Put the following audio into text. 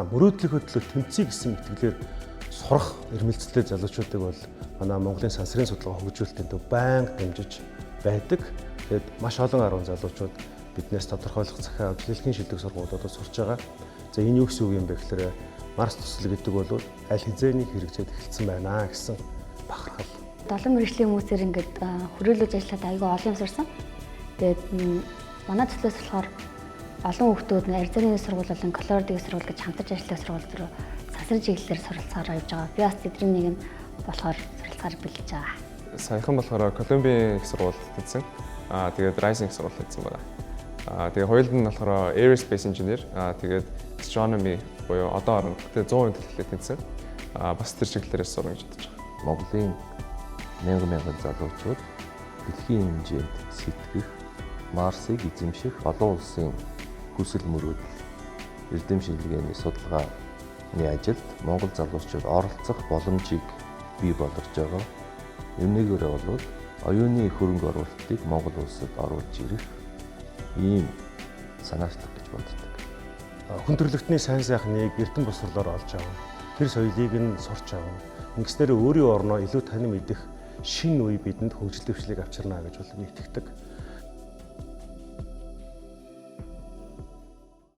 мөрөөдлөх хөдлөлт тэмцэе гэсэн итгэлээр сурах ирмэлцэлтэй залуучуудыг бол манай Монголын сансрын судалгаа хөгжүүлэлтийн төв байнга дэмжиж байдаг. Тэгээд маш олон 10 залуучууд биднээс тодорхойлох захиа авч дэлхийн шилдэг сургуулиудад сурч байгаа. За энэ юу гэсэн үг юм бэ гэхээр Марс төсөл гэдэг бол аль хэзээний хэрэгжээд эхэлсэн байна гэсэн бахархал. 7 мэргэжлийн хүмүүсээр ингээд хөрөөлөж ажиллаад аягүй олон юм сурсан. Тэгээд манай төслөөс болохоор олон хүүхдүүд Аризоны сургууль болон Колорадогийн сургууль гэж хамтарч ажилладаг сургууль руу сансрын чиглэлээр суралцахаар явж байгаа. Би бас тэдний нэг нь болохоор суралцахаар бэлдэж байгаа. Саяхан болохоор Колумбийн их сургуульд тэнцсэн. Тэгээд Rising их сургуульд тэнцсэн байна. Тэгээд хоёулд нь болохоор Aerospace Engineer, тэгээд Astronomy буюу одоо орон тэгээд 100% төлөвлөлтөд тэнцсэн. Бас тэр чиглэлээрээс сурна гэж бодож байгаа. Монголын мянган залуучууд дэлхийн хэмжээнд сэтгэх, Марсыг эзэмших олон улсын хүсэл мөрөөдөл, эрдэм шинжилгээний судалгааны ажилд Монгол залуучууд оролцох боломжийг бий болгож байгаа. Үүнийгээр бол оюуны хөрөнгө оруулалтыг Монгол улсад оруулж ирэх ийм санаачлах гэж боддог. Хүн төрөлхтний сайн сайхныг эрдэм босрлоор олж авах, тэр соёлыг нь сурч авах, ингэснээр өөрийн орноо илүү танин мэдэх шинэ үе бидэнд хөгжил дэвшлиг авчирна гэж бол би итгэдэг.